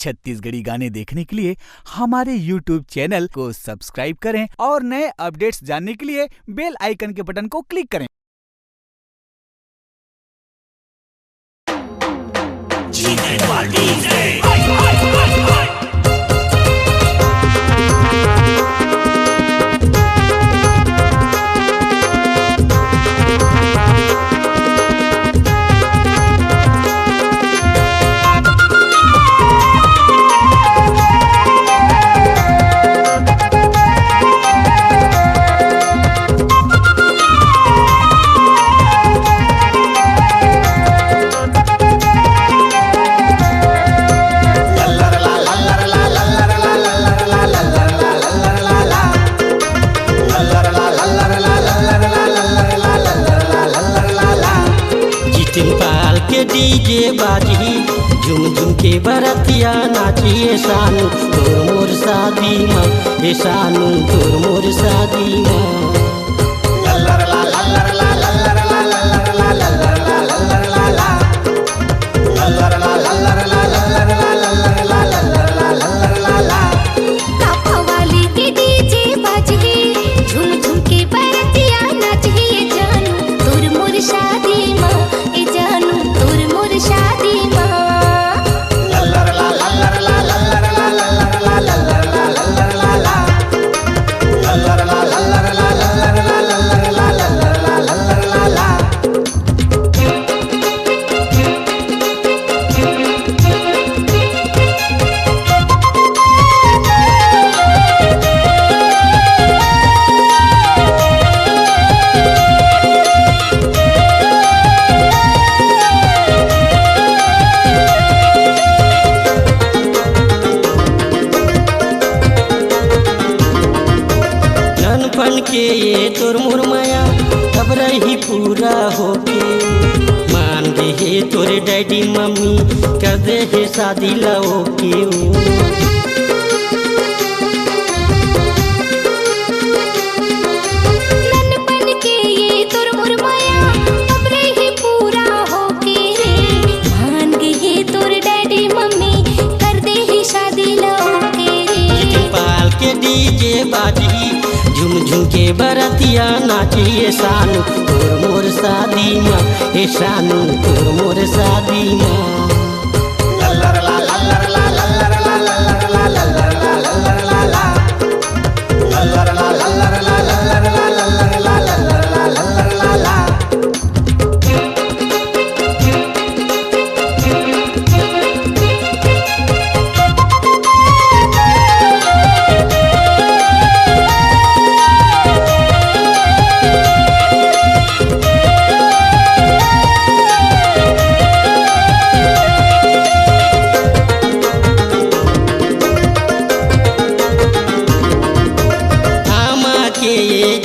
छत्तीसगढ़ी गाने देखने के लिए हमारे YouTube चैनल को सब्सक्राइब करें और नए अपडेट्स जानने के लिए बेल आइकन के बटन को क्लिक करें। डीजे बाजी झुम झुम के बरतिया नाचिए सानू तोर मोर शादी माँ ए सानू तोर मोर शादी माँ। के ये तोर मोर माया अब रही पूरा होके मान दे हे तोरे डैडी मम्मी कर दे हे शादी लाओ के झुम झुम के बरतिया नाचिए सानू तोर मोर शादी माँ ए सानू तोर मोर शादी माँ।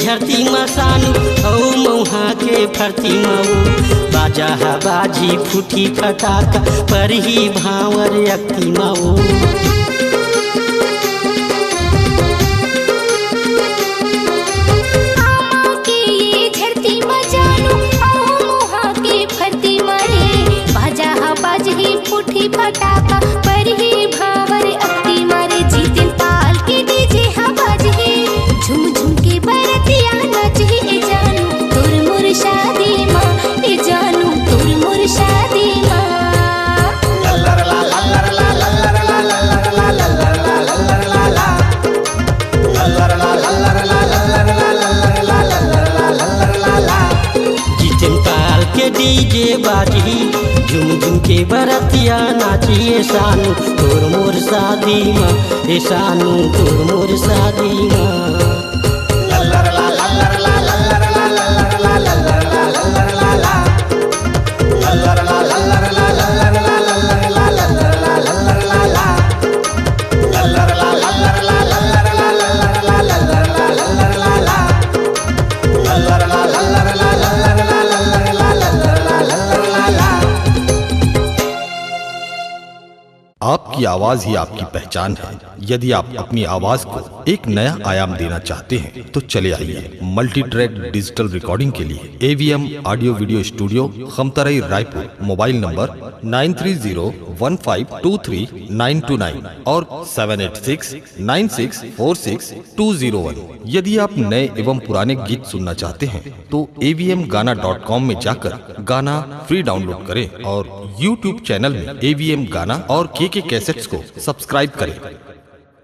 झरती मसानू औ मौहा के फरती मऊ बाजा बाजी फूटी फटाका पर ही भावर अक्ति मऊ फूटी फटाका पर ही भावर अक्ति मारे जीतिन पाल के डीजे हवाज है झुम झुम के बरतिया नाचे ए जानू तोर मोर शादी माँ ए जानू तोर मोर शादी माँ। जीतिन पाल के डीजे बाजी झुम झुम के बरतिया नाचिए सानू तोर मोर शादी माँ ए सानू तोर मोर शादी माँ। आपकी आपकी आवाज ही आपकी पहचान है। यदि आप अपनी आवाज को एक नया आयाम देना चाहते हैं तो चले आइए मल्टी ट्रैक डिजिटल रिकॉर्डिंग के लिए AVM audio video studio, Khamtarai, Raipur. Mobile number 9301523929 और 7869646201। यदि आप नए एवं पुराने गीत सुनना चाहते हैं तो avmgana.com में जाकर गाना फ्री डाउनलोड करें और YouTube चैनल में AVM गाना और KK कैसेट्स को सब्सक्राइब करें।